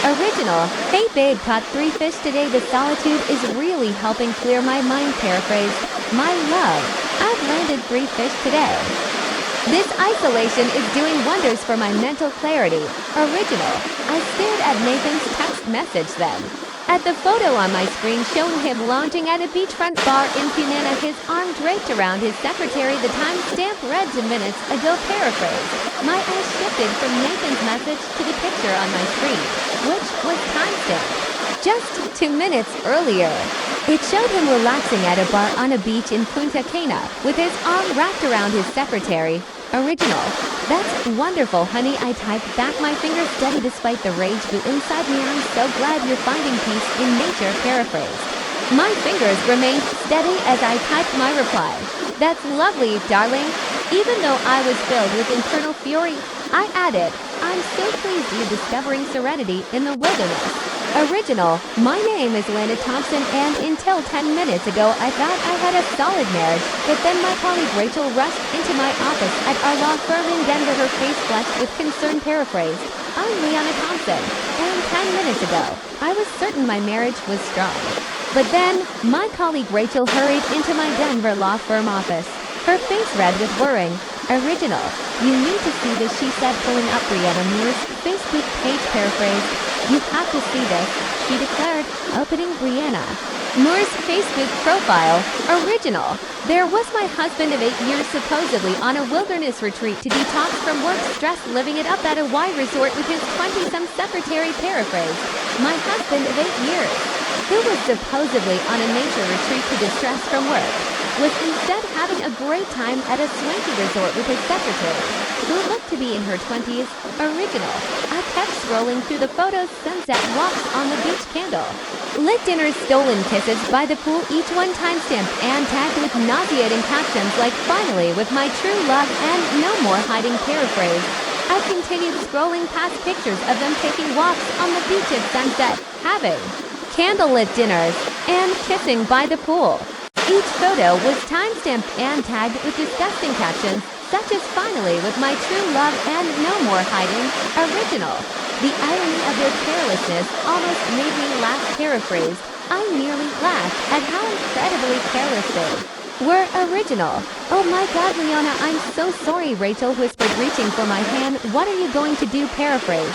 Original. Hey babe, caught 3 fish today. The solitude is really helping clear my mind. Paraphrase. My love, I've landed 3 fish today. This isolation is doing wonders for my mental clarity. Original. I stared at Nathan's text message then. At the photo on my screen showing him lounging at a beachfront bar in Punana, his arm draped around his secretary. The timestamp read 2 minutes ago. Paraphrase. My eyes shifted from Nathan's message to the picture on my screen, which was timestamped just 2 minutes earlier. It showed him relaxing at a bar on a beach in Punta Cana with his arm wrapped around his secretary. Original. That's wonderful, honey. I typed back, my fingers steady despite the rage but inside me. I'm so glad you're finding peace in nature. Paraphrase. My fingers remained steady as I typed my reply. That's lovely, darling. Even though I was filled with internal fury, I added, I'm so pleased you're discovering serenity in the wilderness. Original. My name is Lana Thompson, and until 10 minutes ago I thought I had a solid marriage, but then my colleague Rachel rushed into my office at our law firm in Denver, her face flushed with concern. Paraphrase. I'm Liana Thompson, and 10 minutes ago I was certain my marriage was strong. But then my colleague Rachel hurried into my Denver law firm office, her face red with worrying. Original. You need to see this, she said, pulling up Brianna Moore's Facebook page. Paraphrase. You have to see this, she declared, opening Brianna Moore's Facebook profile. Original. There was my husband of 8 years supposedly on a wilderness retreat to detox from work stress, living it up at a Y resort with his 20-some secretary. Paraphrase. My husband of 8 years, who was supposedly on a nature retreat to distress from work, was instead having a great time at a swanky resort with his secretary, who looked to be in her 20s. Original. I kept scrolling through the photos. Sunset walks on the beach, candle lit dinners, stolen kisses by the pool, each one timestamped and tagged with nauseating captions like finally with my true love and no more hiding. Paraphrase. I continued scrolling past pictures of them taking walks on the beach at sunset, having candlelit dinners, and kissing by the pool. Each photo was timestamped and tagged with disgusting captions such as finally with my true love and no more hiding. Original. The irony of their carelessness almost made me laugh. Paraphrased. I nearly laughed at how incredibly careless they were. Original. Oh my god, Liana, I'm so sorry, Rachel whispered, reaching for my hand. What are you going to do? Paraphrased.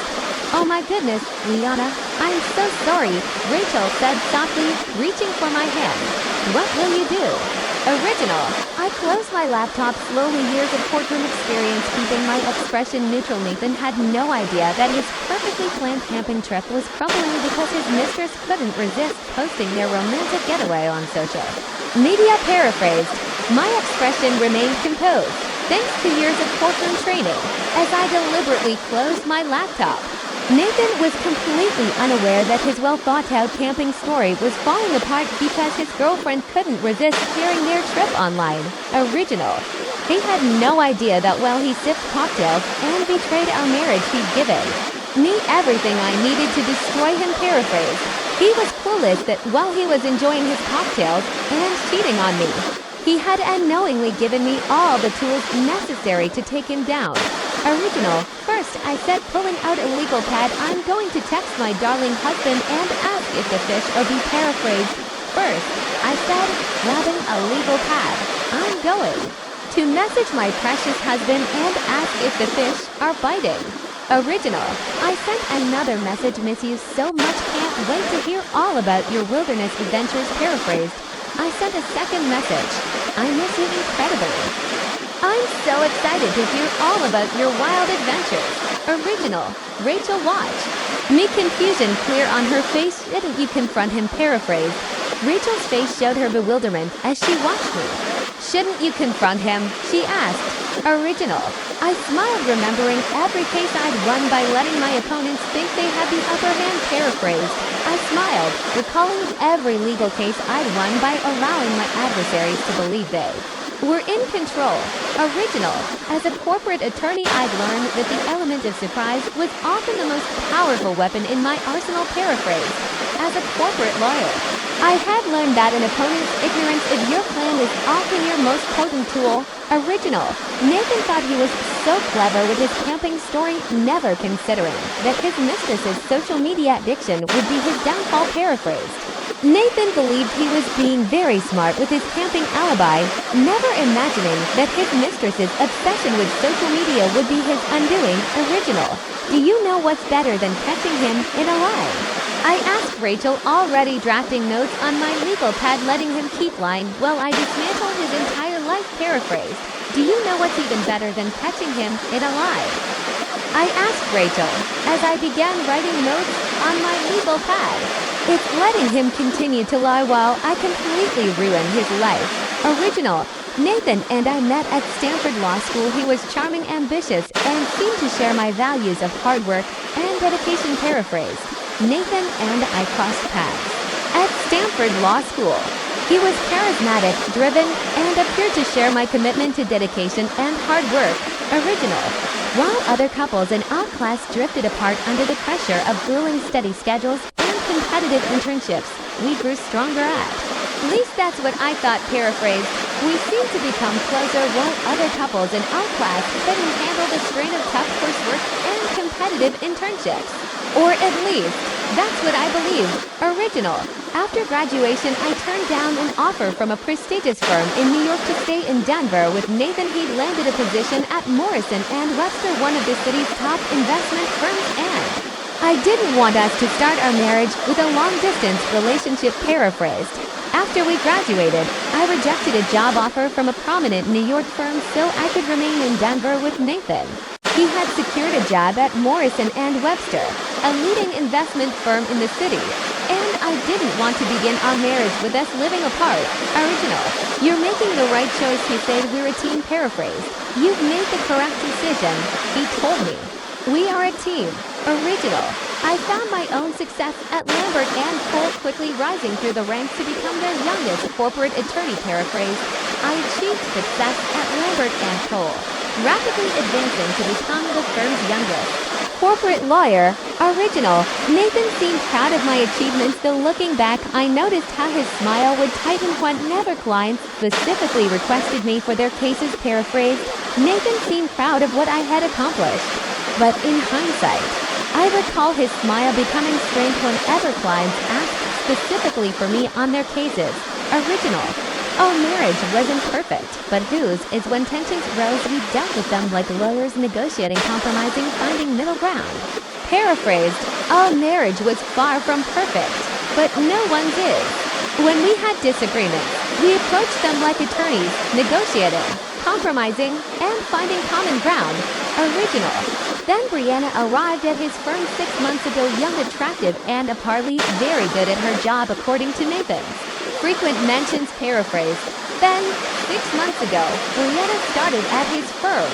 Oh my goodness, Liana, I'm so sorry, Rachel said softly, reaching for my hand. What will you do? Original. I closed my laptop slowly. Years of courtroom experience keeping my expression neutral. Nathan had no idea that his perfectly planned camping trip was crumbling because his mistress couldn't resist posting their romantic getaway on social media. Paraphrased. My expression remained composed, thanks to years of courtroom training, as I deliberately closed my laptop. Nathan was completely unaware that his well-thought-out camping story was falling apart because his girlfriend couldn't resist sharing their trip online. Original. He had no idea that while he sipped cocktails and betrayed our marriage, he'd given me everything I needed to destroy him. Paraphrase. He was clueless that while he was enjoying his cocktails and cheating on me, he had unknowingly given me all the tools necessary to take him down. Original. First, I said, pulling out a legal pad, I'm going to text my darling husband and ask if the fish are be. Paraphrased. First, I said, grabbing a legal pad, I'm going to message my precious husband and ask if the fish are biting. Original. I sent another message, miss you so much, can't wait to hear all about your wilderness adventures. Paraphrased. I sent a second message, I miss you incredibly. I'm so excited to hear all about your wild adventures. Original. Rachel watched me, confusion clear on her face. Shouldn't you confront him? Paraphrased. Rachel's face showed her bewilderment as she watched me. Shouldn't you confront him? She asked. Original. I smiled, remembering every case I'd won by letting my opponents think they had the upper hand. Paraphrased. I smiled, recalling every legal case I'd won by allowing my adversaries to believe they were in control. Original. As a corporate attorney, I'd learned that the element of surprise was often the most powerful weapon in my arsenal. Paraphrase. As a corporate lawyer, I had learned that an opponent's ignorance of your plan is often your most potent tool. Original. Nathan thought he was so clever with his camping story, never considering that his mistress's social media addiction would be his downfall. Paraphrased. Nathan believed he was being very smart with his camping alibi, never imagining that his mistress's obsession with social media would be his undoing. Original. Do you know what's better than catching him in a lie? I asked Rachel, already drafting notes on my legal pad, letting him keep lying while I dismantled his entire life. Paraphrased. Do you know what's even better than catching him in a lie? I asked Rachel as I began writing notes on my legal pad. It's letting him continue to lie while I completely ruin his life. Original. Nathan and I met at Stanford Law School. He was charming, ambitious, and seemed to share my values of hard work and dedication. Paraphrased. Nathan and I crossed paths at Stanford Law School. He was charismatic, driven, and appeared to share my commitment to dedication and hard work. Original. While other couples in our class drifted apart under the pressure of grueling study schedules and competitive internships, we grew stronger at least that's what I thought. Paraphrased. We seemed to become closer while other couples in our class couldn't handle the strain of tough coursework and competitive internships. Or at least, that's what I believe. Original. After graduation, I turned down an offer from a prestigious firm in New York to stay in Denver with Nathan. He'd landed a position at Morrison and Webster, one of the city's top investment firms, and I didn't want us to start our marriage with a long-distance relationship. Paraphrased. After we graduated, I rejected a job offer from a prominent New York firm so I could remain in Denver with Nathan. He had secured a job at Morrison and Webster, a leading investment firm in the city, and I didn't want to begin our marriage with us living apart. Original. You're making the right choice. He said. We're a team. Paraphrased. You've made the correct decision, he told me. We are a team. Original. I found my own success at Lambert and Cole, quickly rising through the ranks to become their youngest corporate attorney. Paraphrased. I achieved success at Lambert and Cole, rapidly advancing to become the firm's youngest corporate lawyer. Original. Nathan seemed proud of my achievements, though looking back, I noticed how his smile would tighten whenever clients specifically requested me for their cases. Paraphrased. Nathan seemed proud of what I had accomplished, but in hindsight, I recall his smile becoming strained whenever clients asked specifically for me on their cases. Original. Our marriage wasn't perfect, but whose is when tensions rose, we dealt with them like lawyers, negotiating, compromising, finding middle ground. Paraphrased. Our marriage was far from perfect, but no one's is. When we had disagreements, we approached them like attorneys, negotiating, compromising, and finding common ground. Original. Then Brianna arrived at his firm 6 months ago, young, attractive, and apparently very good at her job, according to Nathan's frequent mentions. Paraphrased. Then, 6 months ago, Brianna started at his firm.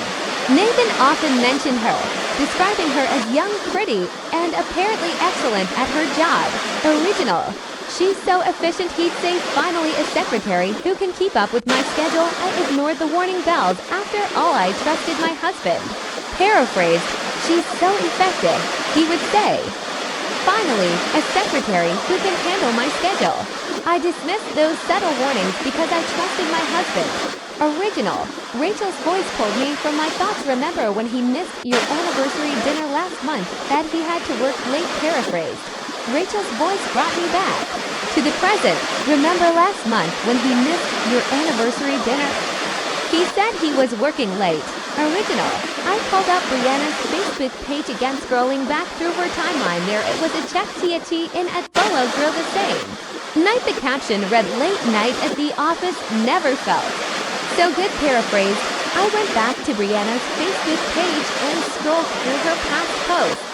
Nathan often mentioned her, describing her as young, pretty, and apparently excellent at her job. Original. She's so efficient, he'd say. Finally, a secretary who can keep up with my schedule. I ignored the warning bells. After all, I trusted my husband. Paraphrased. She's so effective, he would say. Finally, a secretary who can handle my schedule. I dismissed those subtle warnings because I trusted my husband. Original. Rachel's voice pulled me from my thoughts. Remember when he missed your anniversary dinner last month that he had to work late? Paraphrased. Rachel's voice brought me back to the present. Remember last month when he missed your anniversary dinner? He said he was working late. Original. I pulled up Brianna's Facebook page again, scrolling back through her timeline. There it was, a check THE in at Bolo Grill the same night. The caption read, "Late night at the office, never felt so good." Paraphrased. I went back to Brianna's Facebook page and scrolled through her past posts.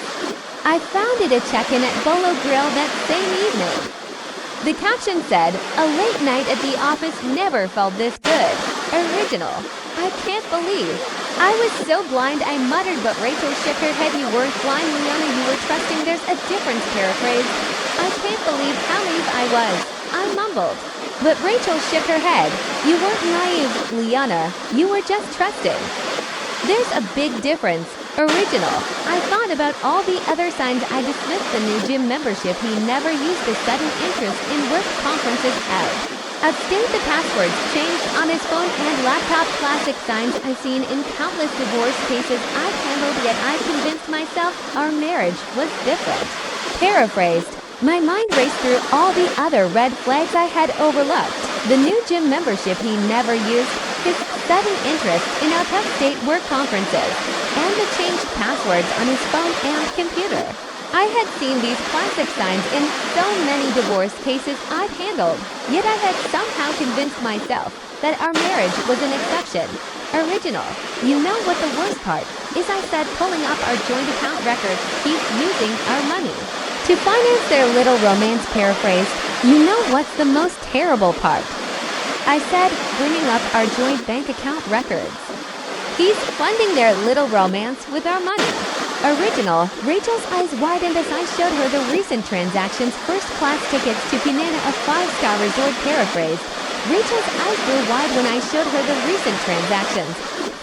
I found it, a check-in at Bolo Grill that same evening. The caption said, "A late night at the office, never felt this good." Original. I can't believe I was so blind, I muttered, but Rachel shook her head. "You weren't blind, Liana, you were trusting. There's a difference." Paraphrased. I can't believe how naive I was, I mumbled. But Rachel shook her head. "You weren't naive, Liana. You were just trusting. There's a big difference." Original. I thought about all the other signs. I dismissed the new gym membership. He never used a sudden interest in work conferences out. Update the passwords changed on his phone and laptop. Classic signs I've seen in countless divorce cases I've handled, yet I convinced myself our marriage was different. Paraphrased, my mind raced through all the other red flags I had overlooked. The new gym membership he never used, his sudden interest in out-of-state work conferences, and the changed passwords on his phone and computer. I had seen these classic signs in so many divorce cases I've handled, yet I had somehow convinced myself that our marriage was an exception. Original. You know what the worst part is? I said pulling up our joint account records, he's using our money to finance their little romance. Paraphrased, you know what's the most terrible part? I said bringing up our joint bank account records. He's funding their little romance with our money. Original. Rachel's eyes widened as I showed her the recent transactions. First-class tickets to Pinana, a 5-star resort. Paraphrased. Rachel's eyes grew wide when I showed her the recent transactions.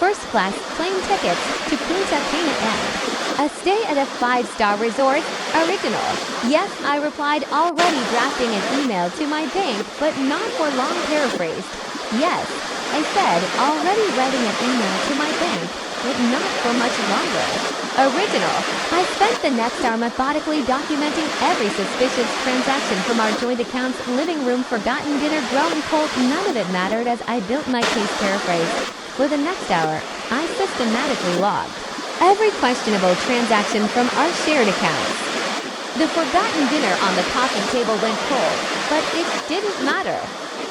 First-class plane tickets to Punta Cana and a stay at a 5-star resort. Original. Yes, I replied, already drafting an email to my bank, but not for long. Paraphrased. Yes, I said, already writing an email to my bank, but not for much longer. Original. I spent the next hour methodically documenting every suspicious transaction from our joint accounts. Living room, forgotten dinner, growing cold. None of it mattered as I built my case. Paraphrased. For the next hour, I systematically logged every questionable transaction from our shared accounts. The forgotten dinner on the coffee table went cold, but it didn't matter.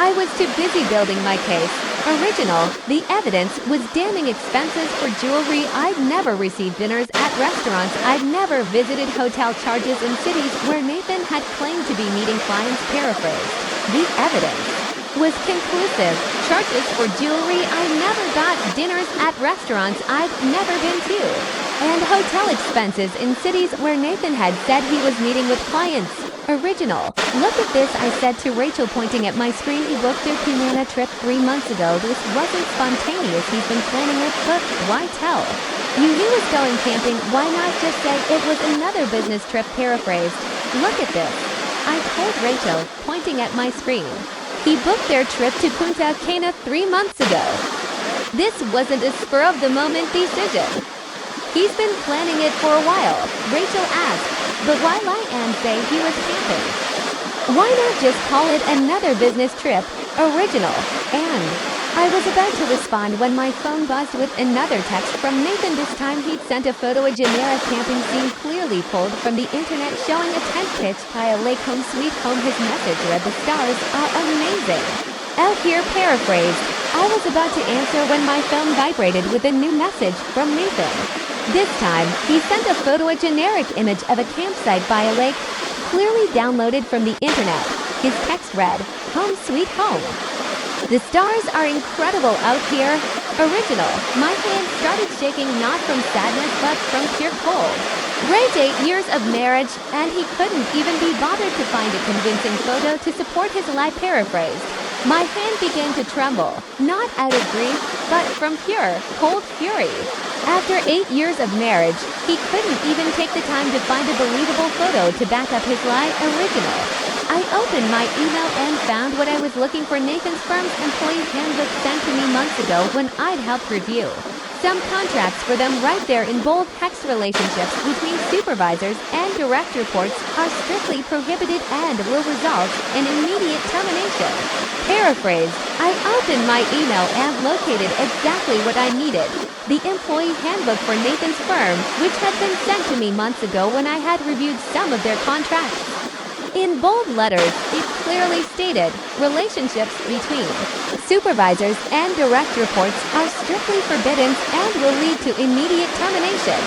I was too busy building my case. Original. The evidence was damning. Expenses for jewelry. I'd never received dinners at restaurants. I'd never visited hotel charges in cities where Nathan had claimed to be meeting clients. Paraphrased. The evidence was conclusive. Charges for jewelry. I never got. Dinners at restaurants I'd never been to. And hotel expenses in cities where Nathan had said he was meeting with clients. Original. Look at this, I said to Rachel, pointing at my screen. He booked their Pinana trip 3 months ago. This wasn't spontaneous. He's been planning it, but why tell? You knew he was going camping. Why not just say it was another business trip? Paraphrased. Look at this, I told Rachel, pointing at my screen. He booked their trip to Punta Cana 3 months ago. This wasn't a spur-of-the-moment decision. He's been planning it for a while. Rachel asked, but why lie and say he was camping? Why not just call it another business trip? Original. And I was about to respond when my phone buzzed with another text from Nathan. This time he'd sent a photo, a generic camping scene clearly pulled from the internet, showing a tent pitched by a lake. Home sweet home. His message read, the stars are amazing out here. Paraphrased. I was about to answer when my phone vibrated with a new message from Nathan. This time, he sent a photo, a generic image of a campsite by a lake, clearly downloaded from the internet. His text read, home sweet home. The stars are incredible out here. Original. My hand started shaking, not from sadness but from pure cold. Great 8 years of marriage, and he couldn't even be bothered to find a convincing photo to support his lie. Paraphrased. My hand began to tremble, not out of grief, but from pure, cold fury. After 8 years of marriage, he couldn't even take the time to find a believable photo to back up his lie. Original. I opened my email and found what I was looking for. Nathan's firm's employee handbook sent to me months ago when I'd helped review some contracts for them. Right there in bold text, relationships between supervisors and direct reports are strictly prohibited and will result in immediate termination. Paraphrased. I opened my email and located exactly what I needed. The employee handbook for Nathan's firm, which had been sent to me months ago when I had reviewed some of their contracts. In bold letters, it clearly stated, relationships between supervisors and direct reports are strictly forbidden and will lead to immediate termination.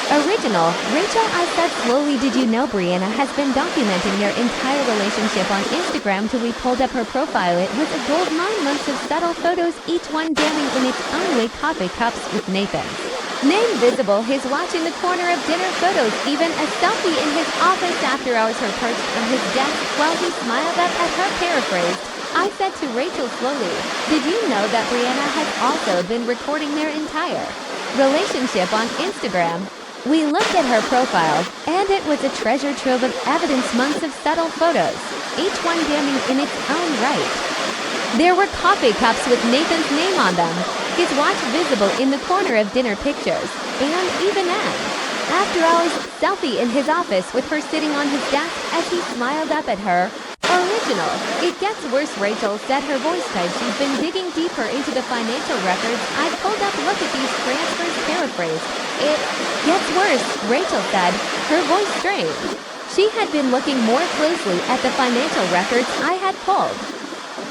Original. Rachel, I said slowly, did you know Brianna has been documenting their entire relationship on Instagram till we pulled up her profile? It was a gold mine, months of subtle photos, each one damning in its own way. Coffee cups with Nathan's name visible, his watch in the corner of dinner photos, even a selfie in his office after hours, her perched on his desk while he smiled up at her. Paraphrased. I said to Rachel slowly, did you know that Brianna has also been recording their entire relationship on Instagram? We looked at her profile, and it was a treasure trove of evidence, months of subtle photos, each one damning in its own right. There were coffee cups with Nathan's name on them, his watch visible in the corner of dinner pictures, and even Anne. After hours, selfie in his office with her sitting on his desk as he smiled up at her. Original. It gets worse, Rachel said, her voice tight. She'd been digging deeper into the financial records. I pulled up, look at these transfers, paraphrased. It gets worse, Rachel said, her voice strained. She had been looking more closely at the financial records I had pulled.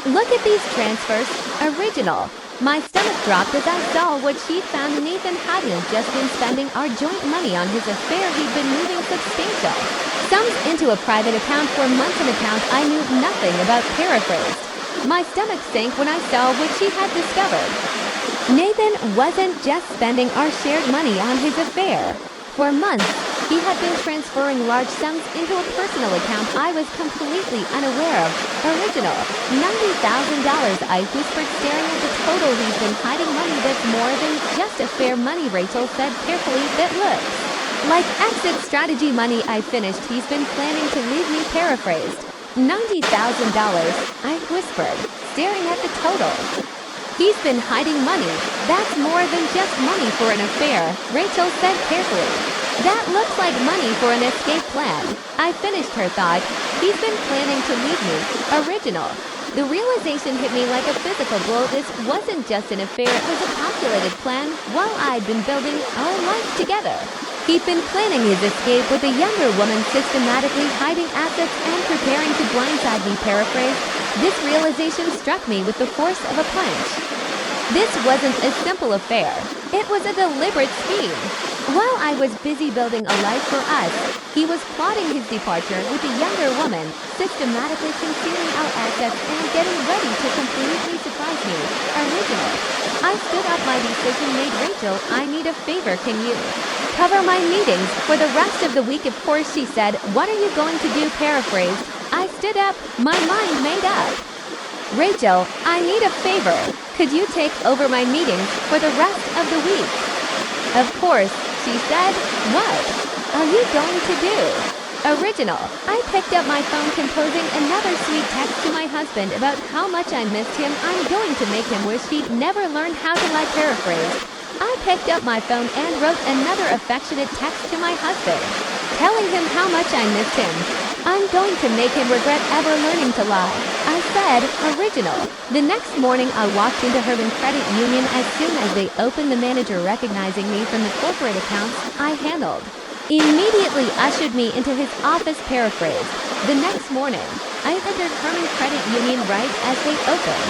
Look at these transfers. Original. My stomach dropped as I saw what she'd found. Nathan hadn't just been spending our joint money on his affair, he'd been moving substantial sums into a private account for months, an account I knew nothing about, paraphrased. My stomach sank when I saw what she had discovered. Nathan wasn't just spending our shared money on his affair. For months, he had been transferring large sums into a personal account I was completely unaware of. Original. $90,000, I whispered, staring at the total. He's been hiding money that's more than just affair money, Rachel said carefully, that looks like exit strategy money. I finished. He's been planning to leave me, paraphrased. $90,000, I whispered, staring at the total. He's been hiding money. That's more than just money for an affair, Rachel said carefully. That looks like money for an escape plan. I finished her thought. He's been planning to leave me. Original. The realization hit me like a physical blow. This wasn't just an affair, it was a calculated plan while I'd been building our life together. He'd been planning his escape with a younger woman, systematically hiding assets and preparing to blindside me, paraphrased. This realization struck me with the force of a punch. This wasn't a simple affair. It was a deliberate scheme. While I was busy building a life for us, he was plotting his departure with a younger woman, systematically concealing our assets and getting ready to completely surprise me. Original. I stood up, my decision made, Rachel. I need a favor. Can you cover my meetings for the rest of the week? Of course, she said. What are you going to do? Paraphrased. I stood up, my mind made up. Rachel, I need a favor. Could you take over my meetings for the rest of the week? Of course, she said. What are you going to do? Original. I picked up my phone, composing another sweet text to my husband about how much I missed him. I'm going to make him wish he'd never learned how to lie, paraphrased. I picked up my phone and wrote another affectionate text to my husband, telling him how much I missed him. I'm going to make him regret ever learning to lie, I said. Original. The next morning, I walked into Herman Credit Union. As soon as they opened, the manager, recognizing me from the corporate accounts I handled, immediately ushered me into his office, paraphrased. The next morning, I entered Herman Credit Union right as they opened.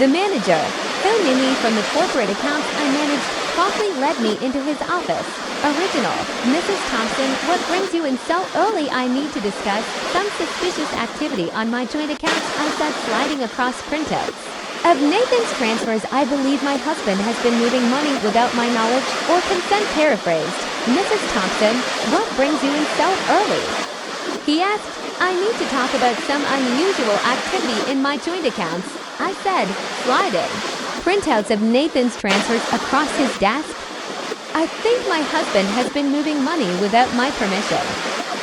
The manager, who knew me from the corporate accounts I managed, promptly led me into his office. Original. Mrs. Thompson, what brings you in so early? I need to discuss some suspicious activity on my joint accounts, I said, sliding across printouts of Nathan's transfers. I believe my husband has been moving money without my knowledge or consent, paraphrased. Mrs. Thompson, what brings you in so early? He asked. I need to talk about some unusual activity in my joint accounts, I said, sliding printouts of Nathan's transfers across his desk. I think my husband has been moving money without my permission.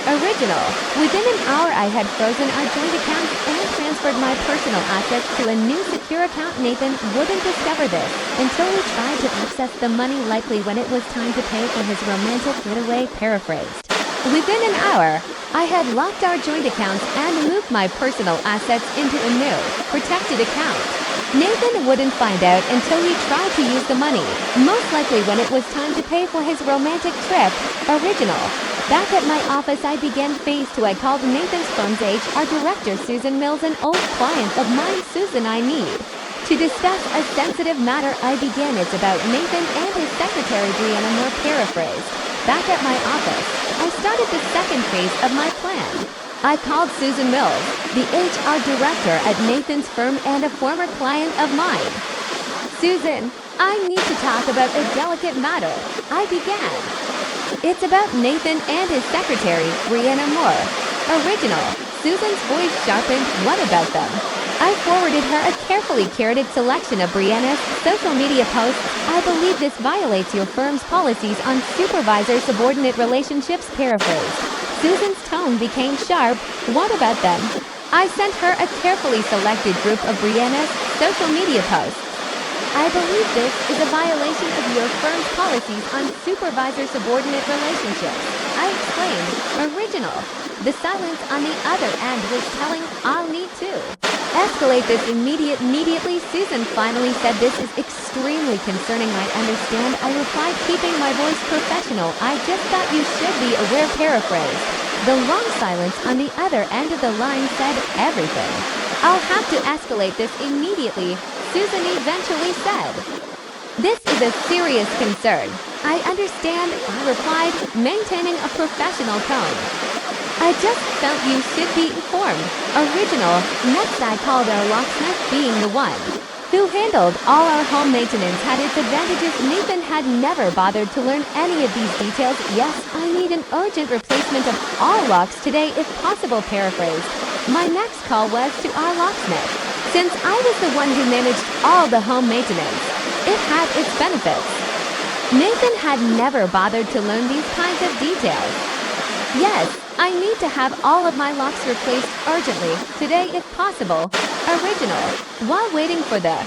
Original. Within an hour, I had frozen our joint accounts and transferred my personal assets to a new secure account. Nathan wouldn't discover this until we tried to access the money, likely when it was time to pay for his romantic getaway, paraphrased. Within an hour, I had locked our joint accounts and moved my personal assets into a new, protected account. Nathan wouldn't find out until he tried to use the money, most likely when it was time to pay for his romantic trip. Original. Back at my office, I began phase 2. I called Nathan's firm's HR director, Susan Mills, an old client of mine. Susan, I need to discuss a sensitive matter. I began. It's about Nathan and his secretary, Brianna Moore, paraphrased. Back at my office, I started the second phase of my plan. I called Susan Mills, the HR director at Nathan's firm and a former client of mine. Susan, I need to talk about a delicate matter. I began. It's about Nathan and his secretary, Brianna Moore. Original. Susan's voice sharpened. What about them? I forwarded her a carefully curated selection of Brianna's social media posts. I believe this violates your firm's policies on supervisor-subordinate relationships, paraphrased. Susan's tone became sharp. What about them? I sent her a carefully selected group of Brianna's social media posts. I believe this is a violation of your firm's policies on supervisor-subordinate relationships. I explained. Original. The silence on the other end was telling. I'll need to escalate this immediately. Susan finally said, this is extremely concerning. I understand. I replied, keeping my voice professional. I just thought you should be aware. Paraphrase. The long silence on the other end of the line said everything. I'll have to escalate this immediately, Susan eventually said. This is a serious concern. I understand, I replied, maintaining a professional tone. I just felt you should be informed. Original. Next I called our locksmith, being the one who handled all our home maintenance had its advantages. Nathan had never bothered to learn any of these details. Yes, I need an urgent replacement of all locks today if possible. Paraphrased. My next call was to our locksmith. Since I was the one who managed all the home maintenance, it had its benefits. Nathan had never bothered to learn these kinds of details. Yes, I need to have all of my locks replaced urgently, today if possible. Original. While waiting for the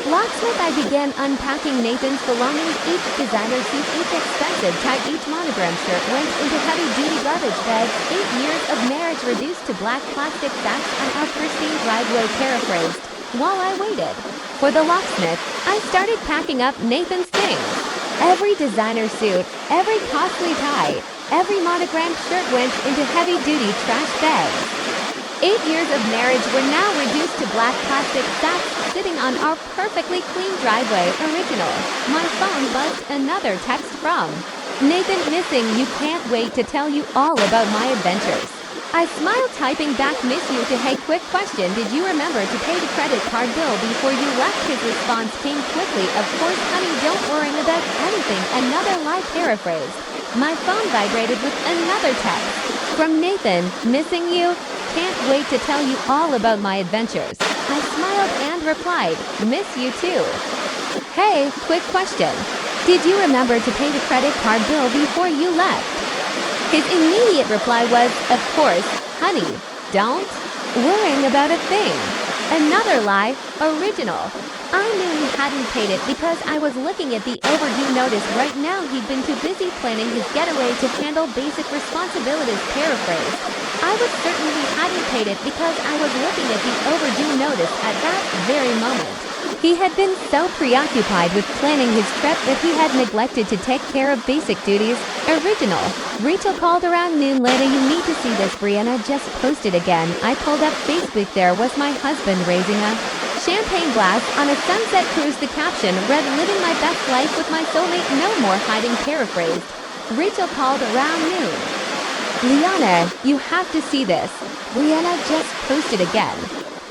locksmith, I began unpacking Nathan's belongings. Each designer suit, each expensive tie, each monogram shirt went into heavy-duty garbage bags. 8 years of marriage reduced to black plastic sacks on our pristine driveway. Paraphrased. While I waited for the locksmith, I started packing up Nathan's things. Every designer suit, every costly tie, every monogrammed shirt went into heavy-duty trash bags. 8 years of marriage were now reduced to black plastic sacks sitting on our perfectly clean driveway. Original. My phone buzzed. Another text from Nathan, missing you. Can't wait to tell you all about my adventures. I smiled, typing back, miss you to hey, quick question, did you remember to pay the credit card bill before you left? His response came quickly, of course honey, don't worry about anything. Another lie. Paraphrased. My phone vibrated with another text from Nathan, missing you. Can't wait to tell you all about my adventures. I smiled and replied, miss you too. Hey, quick question. Did you remember to pay the credit card bill before you left? His immediate reply was, of course, honey, don't worrying about a thing. Another lie. Original. I knew he hadn't paid it because I was looking at the overdue notice. Right now he'd been too busy planning his getaway to handle basic responsibilities. Paraphrased. I was certain he hadn't paid it because I was looking at the overdue notice at that very moment. He had been so preoccupied with planning his trip that he had neglected to take care of basic duties. Original. Rachel called around noon later. You need to see this. Brianna just posted again. I pulled up Facebook. There was my husband raising a champagne glass on a sunset cruise. The caption read, living my best life with my soulmate, no more hiding. Paraphrased. Rachel called around noon. Liana, you have to see this. Brianna just posted again.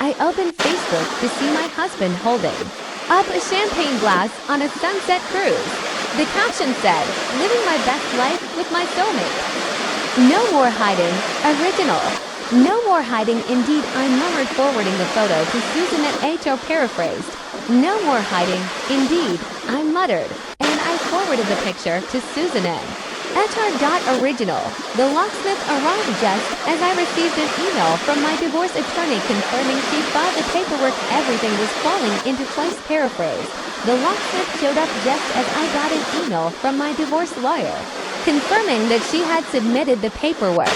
I opened Facebook to see my husband holding up a champagne glass on a sunset cruise. The caption said, living my best life with my soulmate. No more hiding. Original. No more hiding. Indeed, I murmured, forwarding the photo to Susan at H.O. Paraphrased. No more hiding. Indeed, I muttered, and I forwarded the picture to Susan N. Original. The locksmith arrived just as I received an email from my divorce attorney confirming she filed the paperwork. Everything was falling into place. Paraphrased. The locksmith showed up just as I got an email from my divorce lawyer confirming that she had submitted the paperwork.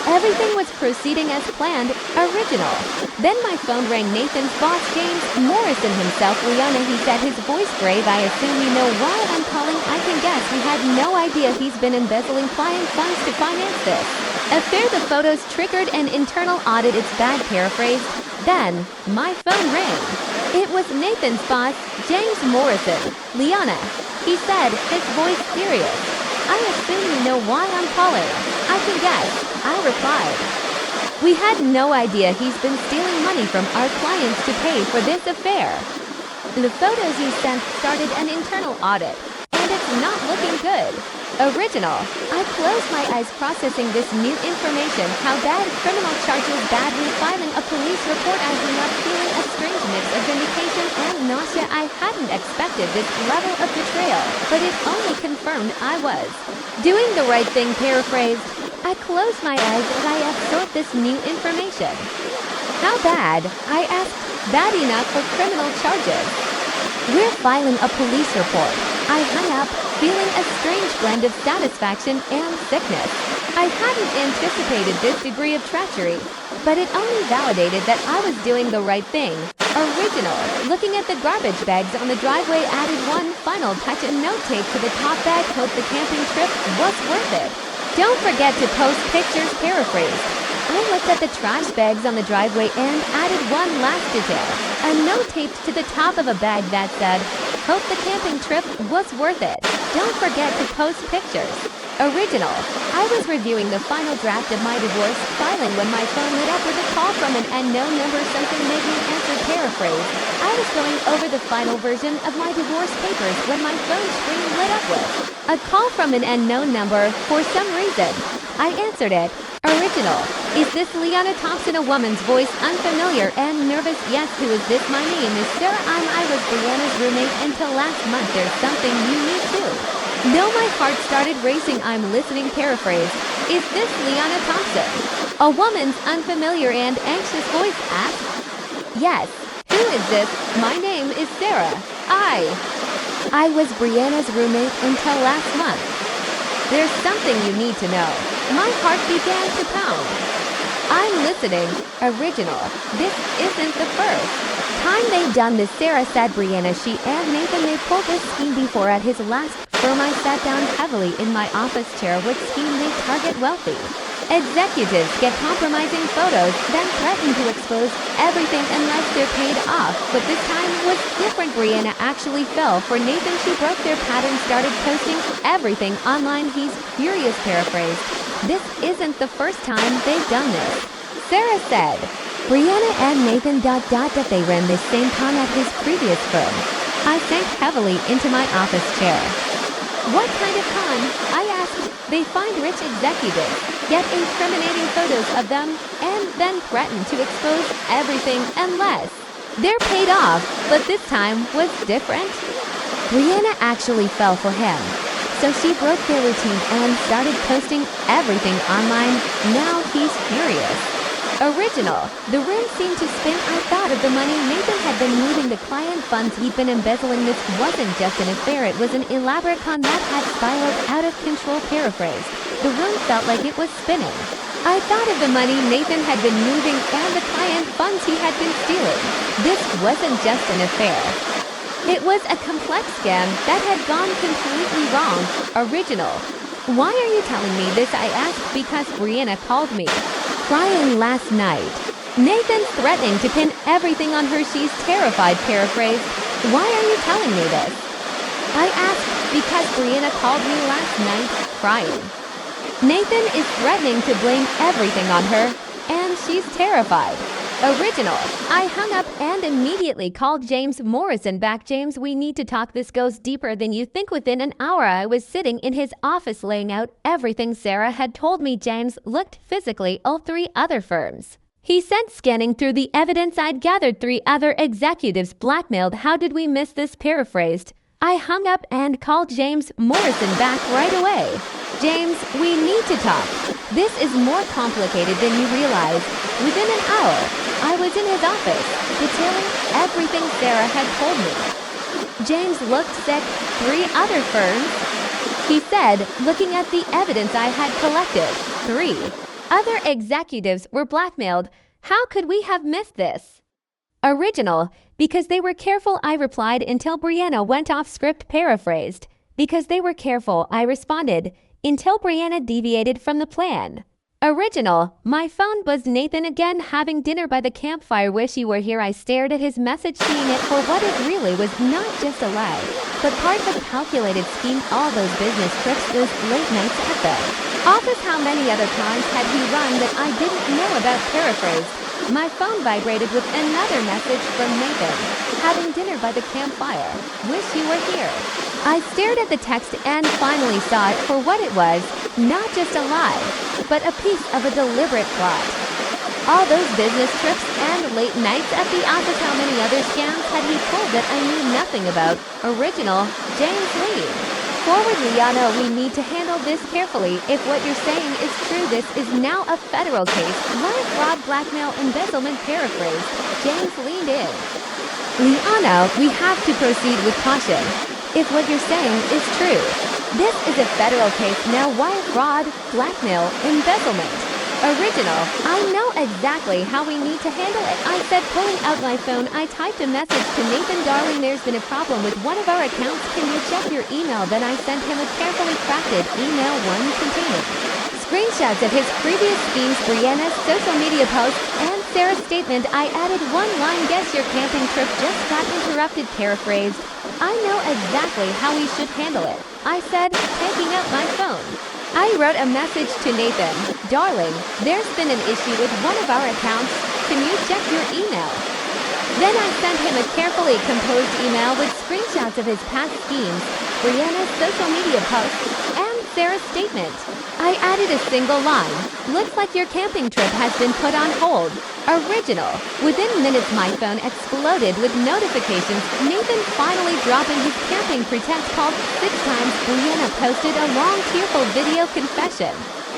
Everything was proceeding as planned. Original. Then my phone rang. Nathan's boss, James Morrison himself. Liana, he said, his voice grave. I assume you know why I'm calling. I can guess. We had no idea he's been embezzling client funds to finance this affair. The photos triggered an internal audit. It's bad. Paraphrased. Then my phone rang. It was Nathan's boss, James Morrison. Liana, he said, his voice serious. I assume you know why I'm calling. I can guess. I replied. We had no idea he's been stealing money from our clients to pay for this affair. The photos you sent started an internal audit, and it's not looking good. Original. I closed my eyes processing this new information. How bad? Criminal charges. Bad. Filing a police report. I hung up feeling a strange mix of vindication and nausea. I hadn't expected this level of betrayal, but it only confirmed I was doing the right thing. Paraphrased. I close my eyes as I absorb this new information. How bad? I asked. Bad enough for criminal charges. We're filing a police report. I hung up, feeling a strange blend of satisfaction and sickness. I hadn't anticipated this degree of treachery, but it only validated that I was doing the right thing. Original. Looking at the garbage bags on the driveway added one final touch and note tape to the top bag. Hope the camping trip was worth it. Don't forget to post pictures. Paraphrased. I looked at the trash bags on the driveway and added one last detail. A note taped to the top of a bag that said, hope the camping trip was worth it. Don't forget to post pictures. Original. I was reviewing the final draft of my divorce filing when my phone lit up with a call from an unknown number. Something made me answer. Paraphrase. I was going over the final version of my divorce papers when my phone screen lit up with a call from an unknown number. For some reason, I answered it. Original. Is this Liana Thompson? A woman's voice, unfamiliar and nervous. Yes. Who is this? My name is Sarah. I was Brianna's roommate until last month. There's something you need to know. My heart started racing. I'm listening. Paraphrase. Is this Liana Thompson? A woman's unfamiliar and anxious voice asked. Yes. Who is this? My name is Sarah. I was Brianna's roommate until last month. There's something you need to know. My heart began to pound. I'm listening. Original. This isn't the first time they've done this. Sarah said. Brianna, she and Nathan, they pulled this scheme before. At his last firm, I sat down heavily in my office chair. What scheme? They target wealthy executives, get compromising photos, then threaten to expose everything unless they're paid off. But this time was different. Brianna actually fell for Nathan. She broke their pattern, started posting everything online. He's furious. Paraphrased. This isn't the first time they've done this. Sarah said. Brianna and Nathan ... They ran this same con at his previous firm. I sank heavily into my office chair. What kind of con? I asked. They find rich executives, get incriminating photos of them, and then threaten to expose everything unless they're paid off. But this time was different. Brianna actually fell for him. So she broke their routine and started posting everything online. Now he's furious. Original. The room seemed to spin. I thought of the money Nathan had been moving, the client funds he'd been embezzling. This wasn't just an affair, it was an elaborate con that had spiraled out of control. Paraphrased. The room felt like it was spinning. I thought of the money Nathan had been moving and the client funds he had been stealing. This wasn't just an affair. It was a complex scam that had gone completely wrong. Original. Why are you telling me this? I asked. Because Brianna called me crying last night. Nathan's threatening to pin everything on her. She's terrified. Paraphrased. Why are you telling me this? I asked. Because Brianna called me last night crying. Nathan is threatening to blame everything on her, and she's terrified. Original. I hung up and immediately called James Morrison back. James, we need to talk. This goes deeper than you think. Within an hour, I was sitting in his office laying out everything Sarah had told me. James looked physically all 3 other firms. He said, scanning through the evidence I'd gathered, 3 other executives blackmailed. How did we miss this? Paraphrased. I hung up and called James Morrison back right away. James, we need to talk. This is more complicated than you realize. Within an hour, I was in his office, detailing everything Sarah had told me. James looked sick. 3 other firms, he said, looking at the evidence I had collected. 3 other executives were blackmailed. How could we have missed this? Original. Because they were careful, I replied until Brianna went off script. Paraphrased. Because they were careful, I responded, until Brianna deviated from the plan. Original. My phone buzzed. Nathan again, having dinner by the campfire. Wish you were here. I stared at his message, seeing it for what it really was, not just a lie, but part of a calculated scheme. All those business trips, those late nights at the office. How many other cons had he run that I didn't know about? Paraphrased. My phone vibrated with another message from Nathan. Having dinner by the campfire. Wish you were here. I stared at the text and finally saw it for what it was, not just a lie, but a piece of a deliberate plot. All those business trips and late nights at the office. How many other scams had he pulled that I knew nothing about? Original. James Lee. Forward Liana, we need to handle this carefully. If what you're saying is true, this is now a federal case. Wire fraud, blackmail, embezzlement, paraphrase. James leaned in. Liana, we have to proceed with caution. If what you're saying is true, this is a federal case now. Wire fraud, blackmail, embezzlement. Original, I know exactly how we need to handle it. I said, pulling out my phone. I typed a message to Nathan. Darling, there's been a problem with one of our accounts. Can you check your email? Then I sent him a carefully crafted email, one containing screenshots of his previous schemes, Brianna's social media posts, and Sarah's statement. I added one line, guess your camping trip just got interrupted, paraphrased. I know exactly how we should handle it, I said, taking out my phone. I wrote a message to Nathan. Darling, there's been an issue with one of our accounts. Can you check your email? Then I sent him a carefully composed email with screenshots of his past schemes, Brianna's social media posts, and Sarah's statement. I added a single line. Looks like your camping trip has been put on hold. Original. Within minutes, my phone exploded with notifications. Nathan finally dropping his camping pretense, called 6 times. Brianna posted a long, tearful video confession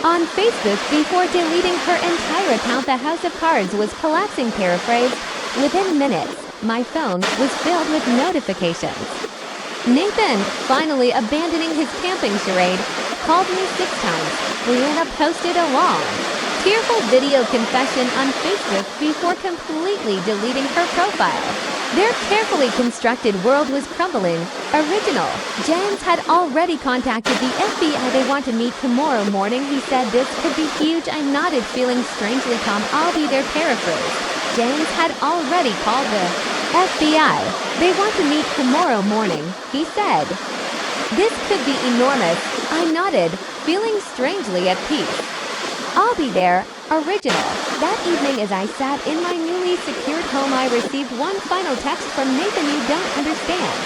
on Facebook before deleting her entire account. The house of cards was collapsing, paraphrased. Within minutes, my phone was filled with notifications. Nathan, finally abandoning his camping charade, called me 6 times. Brianna posted a long, tearful video confession on Facebook before completely deleting her profile. Their carefully constructed world was crumbling. Original. James had already contacted the FBI. They want to meet tomorrow morning. He said this could be huge. I nodded, feeling strangely calm. I'll be there, paraphrased. James had already called the FBI. They want to meet tomorrow morning, he said. This could be enormous. I nodded, feeling strangely at peace. I'll be there. Original. That evening, as I sat in my newly secured home, I received one final text from Nathan. You don't understand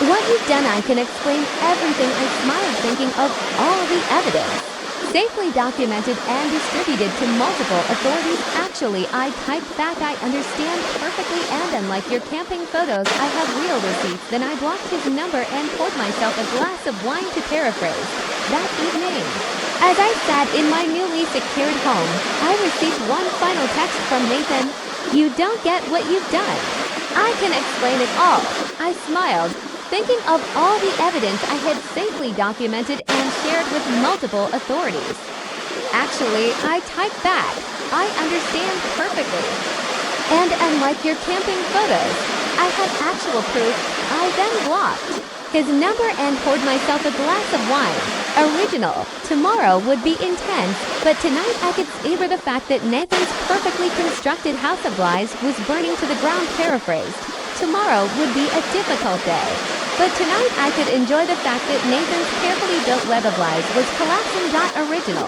what you've done. I can explain everything. I smiled, thinking of all the evidence safely documented and distributed to multiple authorities. Actually, I typed back, I understand perfectly, and unlike your camping photos, I have real receipts. Then I blocked his number and poured myself a glass of wine, to paraphrase. That evening, as I sat in my newly secured home, I received one final text from Nathan. You don't get what you've done. I can explain it all. I smiled, thinking of all the evidence I had safely documented and shared with multiple authorities. Actually, I typed back, I understand perfectly. And unlike your camping photos, I have actual proof. I then blocked his number and poured myself a glass of wine. Original. Tomorrow would be intense, but tonight I could savor the fact that Nathan's perfectly constructed house of lies was burning to the ground, paraphrased. Tomorrow would be a difficult day, but tonight I could enjoy the fact that Nathan's carefully built web of lies was collapsing. Original.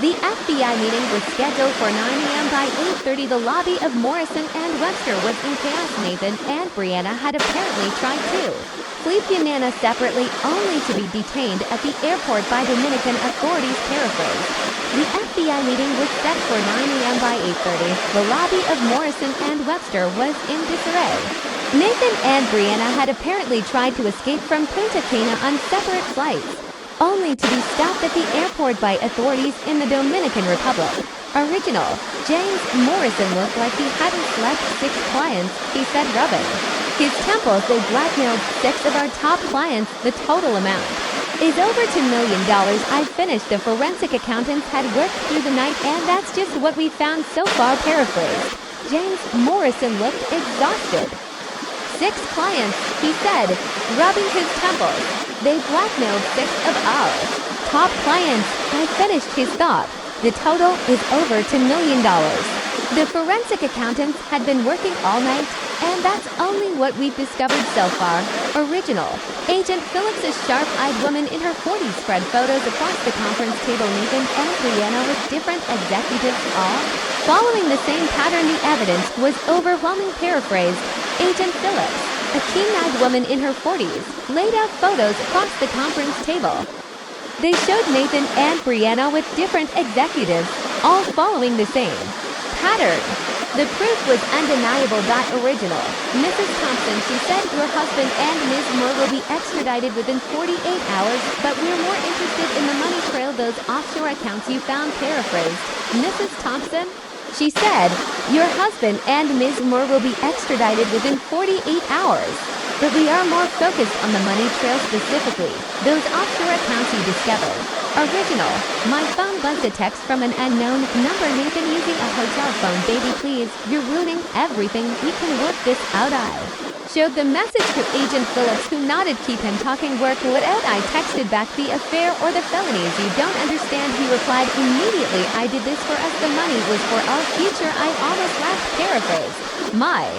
The FBI meeting was scheduled for 9 a.m. By 8:30, the lobby of Morrison and Webster was in chaos. Nathan and Brianna had apparently tried to flee Pianana separately, only to be detained at the airport by Dominican authorities, paraphrased. The FBI meeting was set for 9 a.m. By 8:30, the lobby of Morrison and Webster was in disarray. Nathan and Brianna had apparently tried to escape from Punta Cana on separate flights, only to be stopped at the airport by authorities in the Dominican Republic. Original. James Morrison looked like he hadn't slept 6 clients, he said, rubbing his temples. They blackmailed 6 of our top clients. The total amount is over $2 million. I finished. The forensic accountants had worked through the night, and that's just what we found so far, paraphrased. James Morrison looked exhausted. 6 clients, he said, rubbing his temples. They blackmailed 6 of our top clients. I finished, his thought. The total is over $2 million. The forensic accountants had been working all night, and that's only what we've discovered so far. Original. Agent Phillips, a sharp-eyed woman in her 40s, spread photos across the conference table. Nathan and Brianna with different executives, all following the same pattern. The evidence was overwhelming, paraphrased. Agent Phillips, a keen-eyed woman in her 40s, laid out photos across the conference table. They showed Nathan and Brianna with different executives, all following the same pattern. The proof was undeniable. Original. Mrs. Thompson, she said your husband and Ms. Moore will be extradited within 48 hours, but we're more interested in the money trail, those offshore accounts you found. Paraphrased. Mrs. Thompson, she said your husband and Ms. Moore will be extradited within 48 hours. But we are more focused on the money trail specifically, those offshore accounts you discovered. Original. My phone buzzed a text from an unknown number. Nathan, using a hotel phone. Baby, please, you're ruining everything. We can work this out. I showed the message to Agent Phillips, who nodded. Keep him talking. Work it out. I texted back the affair or the felonies. You don't understand. He replied immediately. I did this for us. The money was for our future. I almost laughed. Paraphrase. My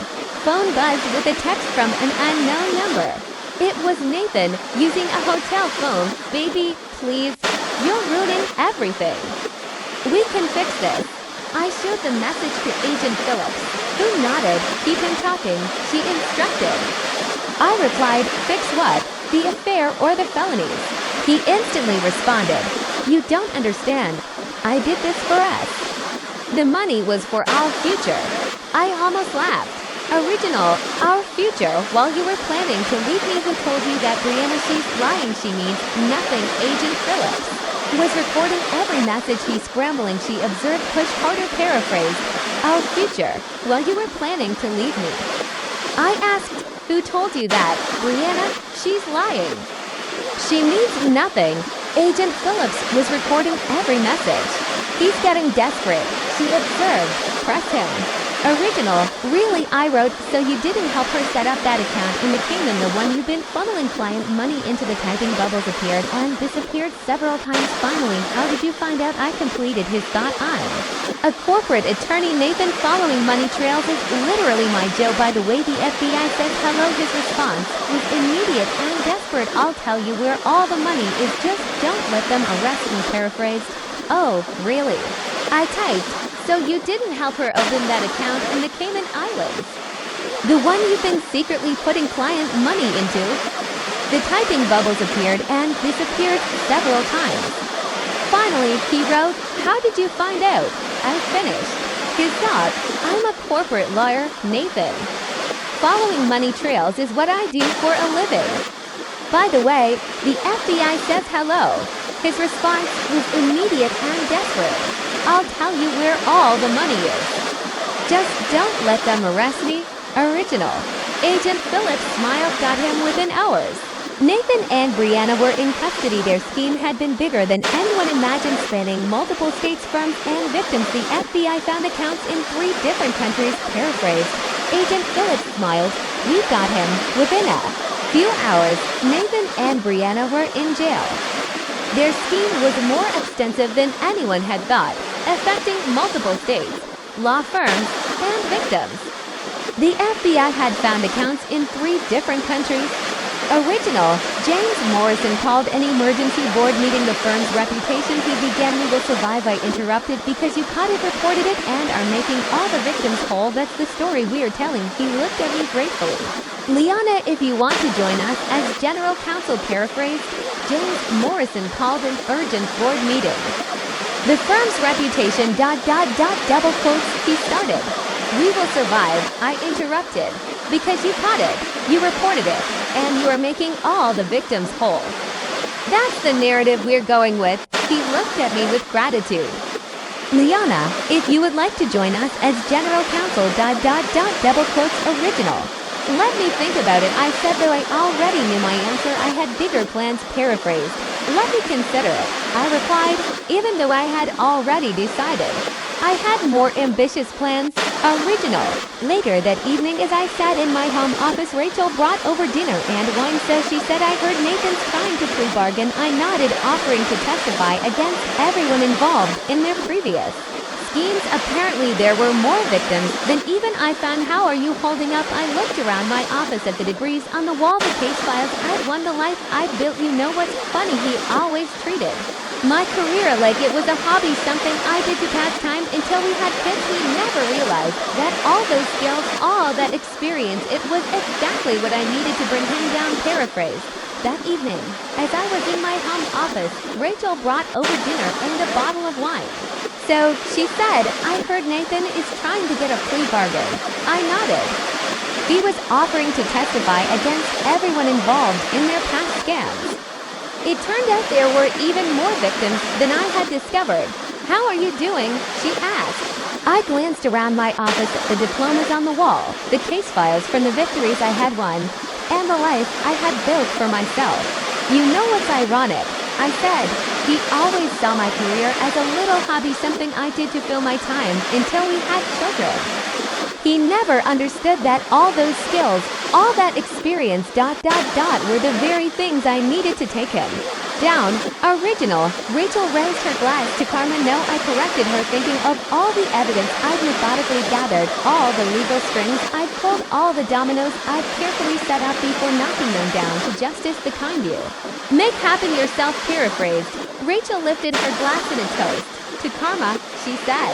phone buzzed with a text from an unknown number. It was Nathan using a hotel phone. Baby, please, you're ruining everything. We can fix this. I showed the message to Agent Phillips, who nodded. Keep him talking, she instructed. I replied, fix what? The affair or the felonies? He instantly responded, you don't understand. I did this for us. The money was for our future. I almost laughed. Original. Our future. While you were planning to leave me, who told you that? Brianna, she's lying. She means nothing. Agent Phillips was recording every message. He's scrambling. She observed. Push harder. Paraphrased. Our future. While you were planning to leave me. I asked, who told you that? Brianna, she's lying. She means nothing. Agent Phillips was recording every message. He's getting desperate. She observed. Press him. Original. Really, I wrote, so you didn't help her set up that account in the Kingdom, the one you've been funneling client money into. The typing bubbles appeared and disappeared several times. Finally, how did you find out? I completed his thought. I'm a corporate attorney. Nathan, following money trails is literally my job. By the way, the FBI says hello. His response was immediate and desperate. I'll tell you where all the money is. Just don't let them arrest me. Paraphrased. Oh, really? I typed, so you didn't help her open that account in the Cayman Islands? The one you've been secretly putting client money into? The typing bubbles appeared and disappeared several times. Finally, he wrote, how did you find out? I finished. His thought, I'm a corporate lawyer, Nathan. Following money trails is what I do for a living. By the way, the FBI says hello. His response was immediate and desperate. I'll tell you where all the money is. Just don't let them arrest me. Original. Agent Phillips' smile got him within hours. Nathan and Brianna were in custody. Their scheme had been bigger than anyone imagined, spanning multiple states, firms, and victims. The FBI found accounts in 3 different countries. Paraphrased. Agent Phillips smiled. We got him within a few hours. Nathan and Brianna were in jail. Their scheme was more extensive than anyone had thought, affecting multiple states, law firms, and victims. The FBI had found accounts in 3 different countries. Original. James Morrison called an emergency board meeting. The firm's reputation. He began. We will survive. I interrupted. Because you caught it, reported it, and are making all the victims whole. That's the story we are telling. He looked at me gratefully. Liana, if you want to join us as general counsel. Paraphrased. James Morrison called an urgent board meeting. The firm's reputation. Double quotes. He started. We will survive. I interrupted. Because you caught it, you reported it, and you are making all the victims whole. That's the narrative we're going with. He looked at me with gratitude. Liana, if you would like to join us as general counsel. Double quotes. Original. Let me think about it. I said, though I already knew my answer, I had bigger plans. Paraphrased. Let me consider it. I replied, even though I had already decided. I had more ambitious plans. Original. Later that evening, as I sat in my home office, Rachel brought over dinner and wine. So she said, I heard Nathan's trying to plea bargain. I nodded, offering to testify against everyone involved in their previous schemes. Apparently there were more victims than even I found. How are you holding up? I looked around my office at the degrees on the wall, the case files. I'd won the life I'd built. You know what's funny? He always treated my career like it was a hobby, something I did to pass time until we had kids. We never realized that all those skills, all that experience, it was exactly what I needed to bring him down. Paraphrased. That evening, as I was in my home office, Rachel brought over dinner and a bottle of wine. So she said, I heard Nathan is trying to get a plea bargain. I nodded. He was offering to testify against everyone involved in their past scams. It turned out there were even more victims than I had discovered. How are you doing? She asked. I glanced around my office at the diplomas on the wall, the case files from the victories I had won, and the life I had built for myself. You know what's ironic? I said. He always saw my career as a little hobby, something I did to fill my time until we had children. He never understood that all those skills, all that experience, were the very things I needed to take him down. Original. Rachel raised her glass to Karma. No, I corrected her, thinking of all the evidence I'd methodically gathered, all the legal strings I'd pulled, all the dominoes I'd carefully set up before knocking them down to justice the kind you make happen yourself. Paraphrased. Rachel lifted her glass in a toast. To Karma, she said.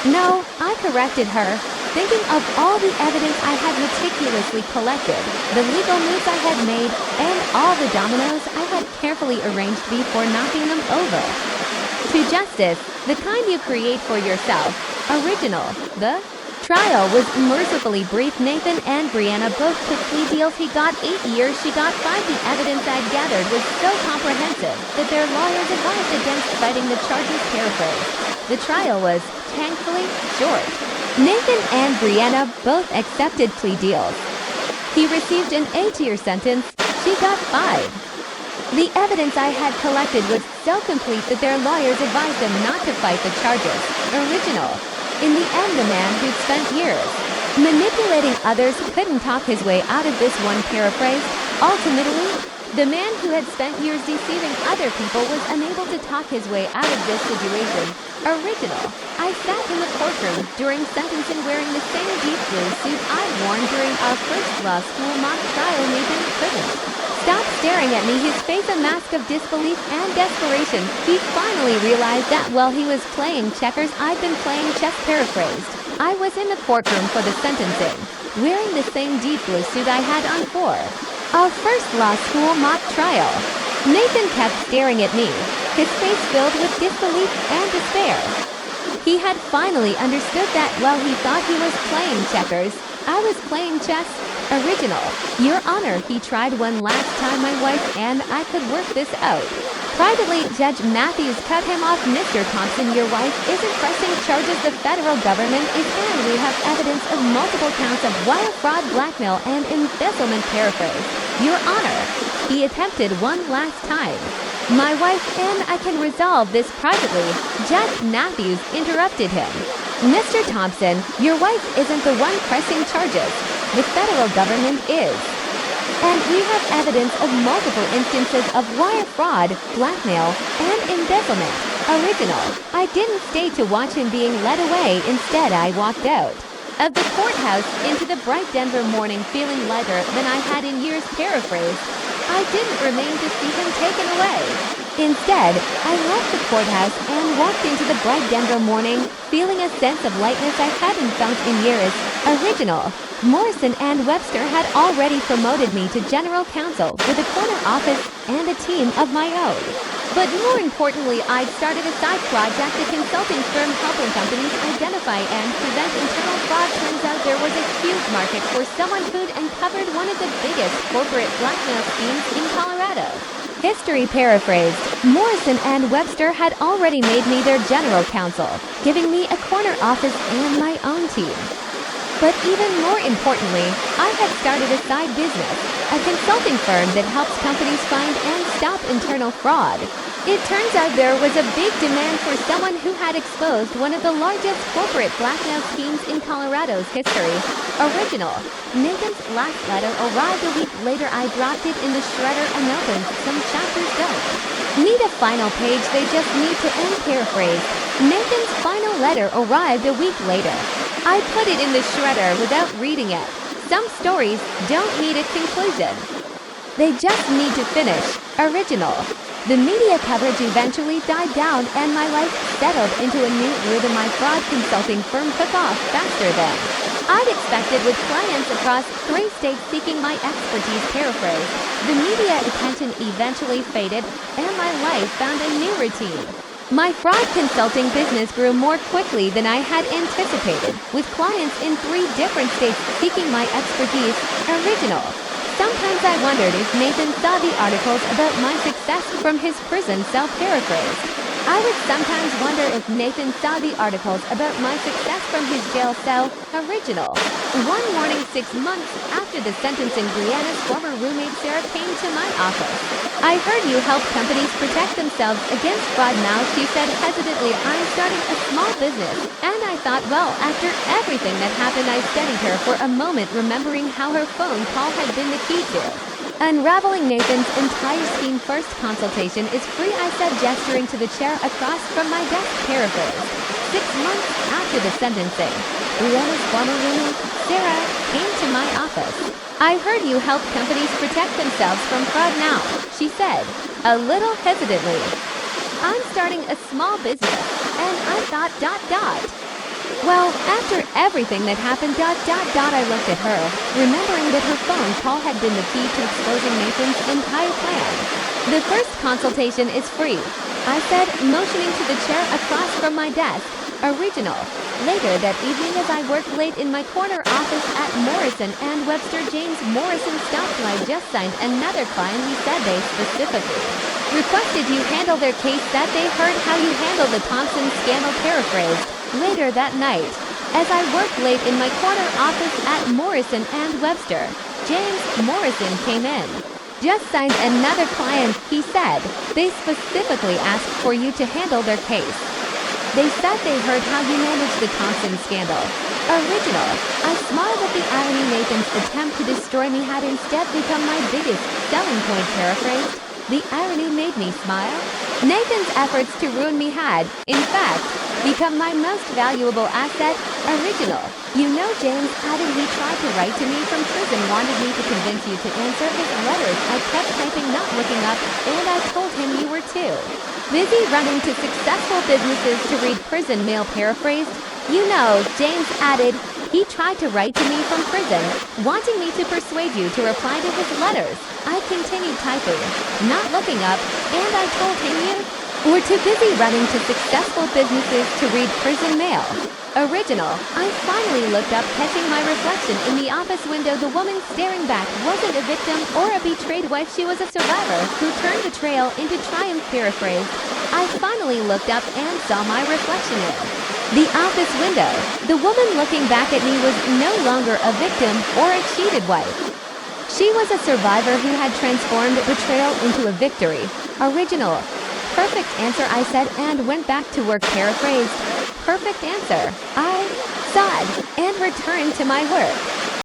No, I corrected her, thinking of all the evidence I had meticulously collected, the legal moves I had made, and all the dominoes I had carefully arranged before knocking them over. To justice, the kind you create for yourself. Original. The trial was mercifully brief. Nathan and Brianna both took plea deals. He got 8 years, she got 5. The evidence I'd gathered was so comprehensive that their lawyers advised against fighting the charges. Paraphrase. The trial was, thankfully, short. Nathan and Brianna both accepted plea deals. He received an 8-year sentence, she got 5. The evidence I had collected was so complete that their lawyers advised them not to fight the charges. Original. In the end, the man who'd spent years manipulating others couldn't talk his way out of this one. Paraphrase. Ultimately, the man who had spent years deceiving other people was unable to talk his way out of this situation. Original. I sat in the courtroom during sentencing wearing the same deep blue suit I'd worn during our first law school mock trial. Nathan couldn't stop staring at me, his face a mask of disbelief and desperation. He finally realized that while he was playing checkers, I'd been playing chess. Paraphrased. I was in the courtroom for the sentencing, wearing the same deep blue suit I had on for our first law school mock trial. Nathan kept staring at me, his face filled with disbelief and despair. He had finally understood that while he thought he was playing checkers, I was playing chess. Original. Your Honor, he tried one last time. My wife and I could work this out. Privately, Judge Matthews cut him off. Mr. Thompson, your wife isn't pressing charges. The federal government is, and we have evidence of multiple counts of wire fraud, blackmail, and embezzlement. Paraphrase. Your Honor, he attempted one last time. My wife and I can resolve this privately. Judge Matthews interrupted him. Mr. Thompson, your wife isn't the one pressing charges. The federal government is. And we have evidence of multiple instances of wire fraud, blackmail, and embezzlement. Original. I didn't stay to watch him being led away. Instead, I walked out of the courthouse into the bright Denver morning, feeling lighter than I had in years. Paraphrased. I didn't remain to see him taken away. Instead, I left the courthouse and walked into the bright Denver morning, feeling a sense of lightness I hadn't felt in years. Original. Morrison and Webster had already promoted me to general counsel with a corner office and a team of my own. But more importantly, I'd started a side project, a consulting firm helping companies identify and prevent internal fraud. Turns out there was a huge market for someone who'd uncovered one of the biggest corporate blackmail schemes in Colorado. History. Paraphrased. Morrison and Webster had already made me their general counsel, giving me a corner office and my own team. But even more importantly, I had started a side business, a consulting firm that helps companies find and stop internal fraud. It turns out there was a big demand for someone who had exposed one of the largest corporate blackmail schemes in Colorado's history. Original. Nathan's last letter arrived a week later. I dropped it in the shredder and opened. Some chapters don't need a final page, they just need to end. Paraphrase. Nathan's final letter arrived a week later. I put it in the shredder without reading it. Some stories don't need a conclusion. They just need to finish. Original. The media coverage eventually died down and my life settled into a new rhythm. My fraud consulting firm took off faster than I'd expected, with clients across 3 states seeking my expertise. Paraphrase. The media attention eventually faded and my life found a new routine. My fraud consulting business grew more quickly than I had anticipated, with clients in 3 different states seeking my expertise. Original. Sometimes I wondered if Nathan saw the articles about my success from his prison cell. Paraphrased. I would sometimes wonder if Nathan saw the articles about my success from his jail cell. Original. One morning 6 months after the sentencing, Brianna's former roommate Sarah came to my office. I heard you help companies protect themselves against fraud now, she said hesitantly. I'm starting a small business. And I thought, well, after everything that happened, I studied her for a moment, remembering how her phone call had been the key to unraveling Nathan's entire scheme. First consultation is free, I said, gesturing to the chair across from my desk. Paraphrased. 6 months after the sentencing, Brianna's former roommate, Sarah, came to my office. I heard you help companies protect themselves from fraud now, she said, a little hesitantly. I'm starting a small business, and I thought, well, after everything that happened, I looked at her, remembering that her phone call had been the key to exposing Nathan's entire plan. The first consultation is free, I said, motioning to the chair across from my desk. Original. Later that evening, as I worked late in my corner office at Morrison and Webster, James Morrison stopped. I just signed another client. He said they specifically requested you handle their case, that they heard how you handled the Thompson scandal. Paraphrased. Later that night, as I worked late in my corner office at Morrison and Webster, James Morrison came in. Just signed another client, he said. They specifically asked for you to handle their case. They said they heard how you managed the Thompson scandal. Original. I smiled at the irony. Nathan's attempt to destroy me had instead become my biggest selling point. Paraphrased. The irony made me smile. Nathan's efforts to ruin me had, in fact, become my most valuable asset. Original. You know, James added, he tried to write to me from prison, wanted me to convince you to answer his letters. I kept typing, not looking up, and I told him you were too busy running to successful businesses to read prison mail. Paraphrased. You know, James added, he tried to write to me from prison, wanting me to persuade you to reply to his letters. I continued typing, not looking up, and I told him you were too busy running to successful businesses to read prison mail. Original. I finally looked up, catching my reflection in the office window. The woman staring back wasn't a victim or a betrayed wife. She was a survivor who turned betrayal into triumph. Paraphrased. I finally looked up and saw my reflection in the office window. The woman looking back at me was no longer a victim or a cheated wife. She was a survivor who had transformed betrayal into a victory. Original. Perfect answer, I said, and went back to work. Paraphrased. Perfect answer. I sighed and returned to my work.